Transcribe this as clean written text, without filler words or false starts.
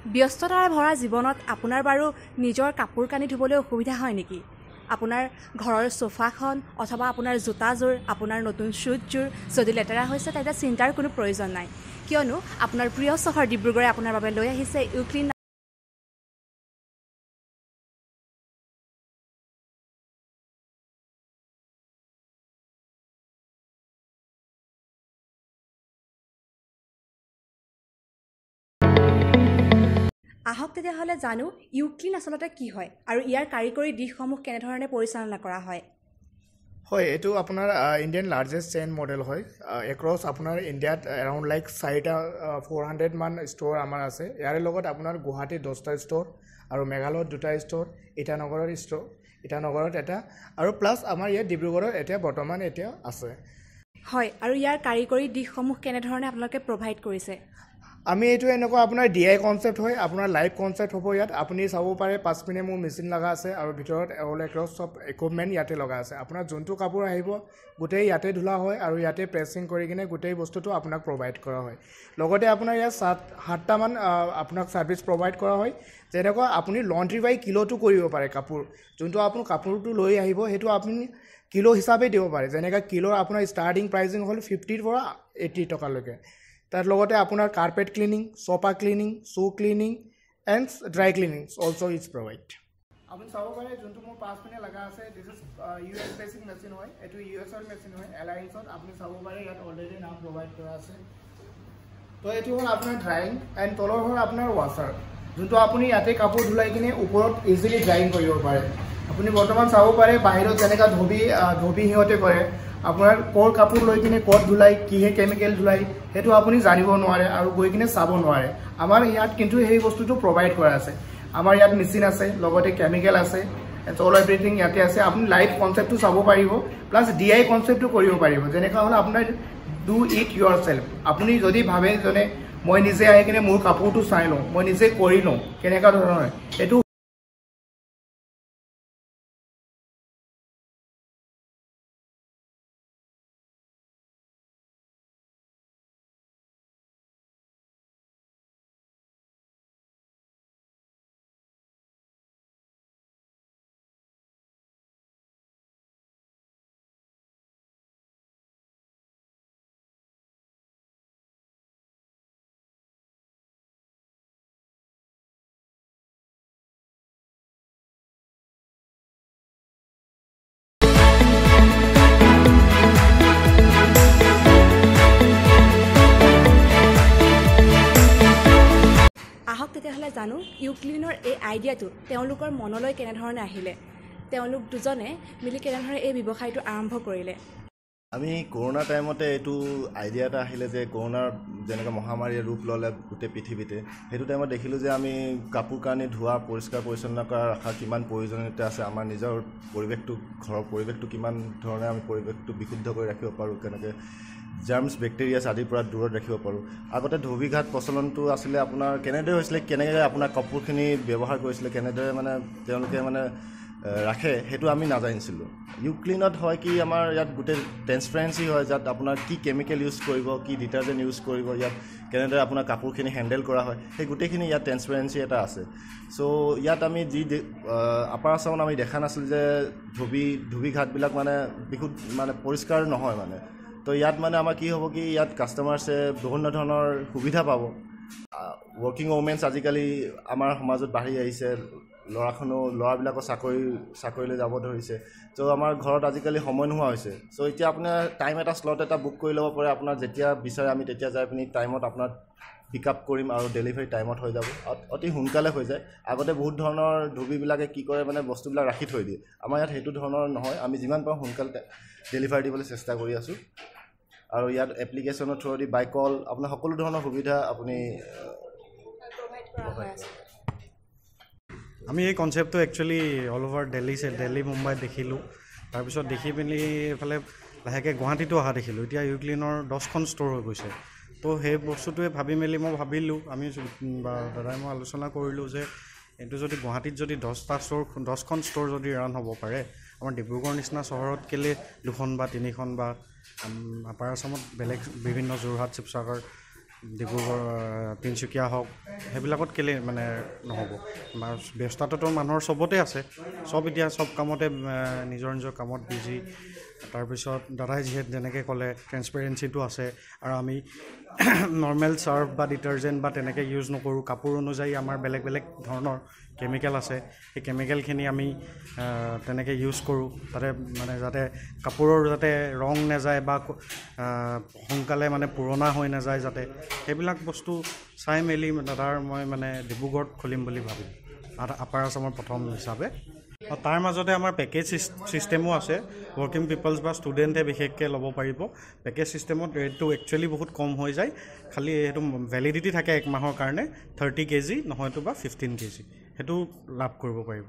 ব্যস্ততাৰে ভৰা জীৱনত আপোনাৰ বাৰু নিজৰ কাপোৰ কানি ধুবলৈ অসুবিধা হয় নেকি? আপোনাৰ ঘৰৰ সোফাখন অথবা আপোনাৰ জোতাযোৰ, আপোনাৰ নতুন শ্বুজযোৰ যদি লেতেৰা হৈছে তেতিয়া চিন্তাৰ কোনো প্ৰয়োজন নাই, কিয়নো আপোনাৰ প্ৰিয় চহৰ ডিব্ৰুগড়ে আপোনাৰ বাবে লৈ আহিছে ইউক্লিন। আহক তেতিয়াহ'লে জানো ইউক্লিন আচলতে কি হয় আৰু ইয়াৰ কাৰিকৰী দিশসমূহ কেনেধৰণে পৰিচালনা কৰা হয়। হয়, এইটো আপোনাৰ ইণ্ডিয়ান লাৰ্জেষ্ট চেইন মডেল হয়। এক্ৰছ আপোনাৰ ইণ্ডিয়াত এৰাউণ্ড লাইক 400 মান ষ্ট'ৰ আমাৰ আছে। ইয়াৰে লগত আপোনাৰ গুৱাহাটীত 10টা ষ্ট'ৰ আৰু মেঘালয়ত 2টা ষ্ট'ৰ, ইটানগৰত এটা আৰু প্লাছ আমাৰ ইয়াত ডিব্ৰুগড়ত বৰ্তমান আছে। হয়, আৰু ইয়াৰ কাৰিকৰী দিশসমূহ কেনেধৰণে আপোনালোকে প্ৰভাইড কৰিছে? আমি এইটো এনেকুৱা আপোনাৰ DI কনচেপ্ট হয়, আপোনাৰ লাইভ কনচেপ্ট হ'ব ইয়াত। আপুনি চাব পাৰে পাছপিনে মোৰ মেচিন লগা আছে আৰু ভিতৰত অল এক্ৰছ চব ইকুইপমেণ্ট ইয়াতে লগা আছে। আপোনাৰ যোনটো কাপোৰ আহিব গোটেই ইয়াতে ধুলা হয় আৰু ইয়াতে প্ৰেছিং কৰি কিনে গোটেই বস্তুটো আপোনাক প্ৰভাইড কৰা হয়। লগতে আপোনাৰ ইয়াত 7টামান আপোনাক ছাৰ্ভিচ প্ৰভাইড কৰা হয়। যেনেকুৱা আপুনি লণ্ড্ৰি বাই কিলোটো কৰিব পাৰে কাপোৰ। যোনটো আপুনি কাপোৰটো লৈ আহিব সেইটো আপুনি কিলো হিচাপে দিব পাৰে। যেনেকৈ কিলোৰ আপোনাৰ ষ্টাৰ্টিং প্ৰাইচিং হ'ল 50ৰ পৰা 80 টকালৈকে। তাৰ লগতে আপোনাৰ carpet cleaning, sofa cleaning, shoe cleaning and dry cleaning also' is provide. আপুনি চাব পাৰে যোনটো মোৰ পাছপিনে লগা আছে, this is US basic machine হয়। এইটো US-ৰ মেচিন হয়, এলায়েন্সত। আপুনি চাব পাৰে ইয়াত অলৰেডি নাম প্ৰভাইড কৰা আছে। তো এইটো হ'ল আপোনাৰ ড্ৰাইং এণ্ড তলৰ হ'ল আপোনাৰ ৱাছাৰ, যোনটো আপুনি ইয়াতে কাপোৰ ধুলাই কিনে ওপৰত ইজিলি ড্ৰাইং কৰিব পাৰে। আপুনি বৰ্তমান চাব পাৰে বাহিৰত যেনেকৈ ধবি সিহঁতে কৰে, আপোনাৰ ক'ৰ কাপোৰ লৈ কিনে ক'ত ধুলাই, কিহে কেমিকেল ধুলাই সেইটো আপুনি জানিব নোৱাৰে আৰু গৈ কিনে চাব নোৱাৰে। আমাৰ ইয়াত কিন্তু সেই বস্তুটো প্ৰভাইড কৰা আছে। আমাৰ ইয়াত মেচিন আছে, লগতে কেমিকেল আছে, অল এভৰিথিং ইয়াতে আছে। আপুনি লাইভ কনচেপ্টটো চাব পাৰিব, প্লাছ DI কনচেপ্টটো কৰিব পাৰিব। যেনেকুৱা হ'ল আপোনাৰ ডু ইট ইয়ৰ চেল্ফ। আপুনি যদি ভাবে যেনে মই নিজে আহি কিনে মোৰ কাপোৰটো চাই লওঁ, মই নিজে কৰি লওঁ কেনেকুৱা ধৰণৰ, এইটো আহক তেতিয়াহ'লে জানো ইউক্লিনৰ এই আইডিয়াটো তেওঁলোকৰ মনলৈ কেনেধৰণে আহিলে, তেওঁলোক দুজনে মিলি কেনেধৰণে এই ব্যৱসায়টো আৰম্ভ কৰিলে। আমি কৰোণা টাইমতে এইটো আইডিয়া এটা আহিলে যে কৰোণাৰ যেনেকৈ মহামাৰীয়ে ৰূপ ল'লে গোটেই পৃথিৱীতে, সেইটো টাইমত দেখিলোঁ যে আমি কাপোৰ কানি ধোৱা, পৰিষ্কাৰ পৰিচ্ছন্ন কৰা ৰখা কিমান প্ৰয়োজনীয়তা আছে। আমাৰ নিজৰ পৰিৱেশটো, ঘৰৰ পৰিৱেশটো কিমান ধৰণে আমি পৰিৱেশটো বিশুদ্ধ কৰি ৰাখিব পাৰোঁ, কেনেকৈ জাৰ্মছ বেক্টেৰিয়াছ আদিৰ পৰা দূৰত ৰাখিব পাৰোঁ। আগতে ধোবী ঘাট প্ৰচলনটো আছিলে আপোনাৰ কেনেদৰে হৈছিলে, কেনেকৈ আপোনাৰ কাপোৰখিনি ব্যৱহাৰ কৰিছিলে, কেনেদৰে মানে তেওঁলোকে মানে ৰাখে সেইটো আমি নাজানিছিলোঁ। ইউক্লিনত হয় কি আমাৰ ইয়াত গোটেই ট্ৰেন্সপাৰেঞ্চি হয়, যাত আপোনাৰ কি কেমিকেল ইউজ কৰিব, কি ডিটাৰজেণ্ট ইউজ কৰিব, ইয়াত কেনেদৰে আপোনাৰ কাপোৰখিনি হেণ্ডেল কৰা হয়, সেই গোটেইখিনি ইয়াত ট্ৰেন্সপাৰেঞ্চি এটা আছে। চ' ইয়াত আমি আপাৰ আছামত আমি দেখা নাছিলোঁ যে ধোবী ঘাটবিলাক মানে মানে পৰিষ্কাৰ নহয় মানে। তো ইয়াত মানে আমাৰ কি হ'ব কি ইয়াত কাষ্টমাৰ্ছে বিভিন্ন ধৰণৰ সুবিধা পাব। ৱৰ্কিং ওমেন্স আজিকালি আমাৰ সমাজত বাঢ়ি আহিছে, ল'ৰাবিলাকৰ চাকৰিলৈ যাব ধৰিছে। ত' আমাৰ ঘৰত আজিকালি সময় নোহোৱা হৈছে। চ' এতিয়া আপোনাৰ টাইম এটা স্লট এটা বুক কৰি ল'ব পাৰে, আপোনাৰ যেতিয়া বিচাৰে আমি তেতিয়া যাই পিনি টাইমত আপোনাক পিক আপ কৰিম আৰু ডেলিভাৰী টাইমত হৈ যাব, অতি সোনকালে হৈ যায়। আগতে বহুত ধৰণৰ ধোবীবিলাকে কি কৰে মানে বস্তুবিলাক ৰাখি থৈ দিয়ে, আমাৰ ইয়াত সেইটো ধৰণৰ নহয়। আমি যিমান পাৰোঁ সোনকালে ডেলিভাৰী দিবলৈ চেষ্টা কৰি আছোঁ। আৰু ইয়াত এপ্লিকেশ্যনৰ থ্ৰুদি বাই কল আপোনাৰ সকলো ধৰণৰ সুবিধা আপুনি আমি এই কনচেপ্টটো একচুৱেলি অল অভাৰ দিল্লী মুম্বাইত দেখিলোঁ। তাৰপিছত দেখি পিনি এইফালে লাহেকৈ গুৱাহাটীতো অহা দেখিলোঁ। এতিয়া ইউক্লিনৰ 10খন ষ্ট'ৰ হৈ গৈছে। তো সেই বস্তুটোৱে ভাবি মেলি মই ভাবিলোঁ, আমি বা দাদাই মই আলোচনা কৰিলোঁ যে এইটো যদি গুৱাহাটীত যদি 10খন ষ্ট'ৰ যদি ৰান হ'ব পাৰে, আমাৰ ডিব্ৰুগড় নিচিনা চহৰত কেলে 2খন বা 3খন বা আপাৰ আছামত বেলেগ বিভিন্ন যোৰহাট, শিৱসাগৰ ডিব্ৰুগড় তিনিচুকীয়া হওক সেইবিলাকত কেলে মানে নহ'ব ব্যস্ততাটো মানুহৰ চবতে আছে চব এতিয়া চব কামতে নিজৰ নিজৰ কামত বিজি তাৰপিছত দাদাই যেনেকৈ ক'লে ট্ৰেন্সপেৰেঞ্চিটো আছে আৰু আমি নৰ্মেল চাৰ্ফ বা ডিটাৰজেণ্ট বা তেনেকৈ ইউজ নকৰোঁ কাপোৰ অনুযায়ী আমাৰ বেলেগ বেলেগ ধৰণৰ কেমিকেল আছে সেই কেমিকেলখিনি আমি তেনেকৈ ইউজ কৰোঁ তাতে মানে যাতে কাপোৰৰ যাতে ৰং নাযায় বা সোনকালে মানে পুৰণা হৈ নাযায় যাতে সেইবিলাক বস্তু চাই মেলি দাদাৰ মই মানে ডিব্ৰুগড়ত খুলিম বুলি ভাবিলোঁ আপাৰ আছামৰ প্ৰথম হিচাপে তাৰ মাজতে আমাৰ পেকেজ ছিষ্টেমো আছে ৱৰ্কিং পিপলছ বা ষ্টুডেণ্টে বিশেষকৈ ল'ব পাৰিব পেকেজ ছিষ্টেমত ৰেটটো একচুৱেলি বহুত কম হৈ যায় খালি সেইটো ভেলিডিটি থাকে 1 মাহৰ কাৰণে 30 kg নহয়তো বা 15 kg সেইটো লাভ কৰিব পাৰিব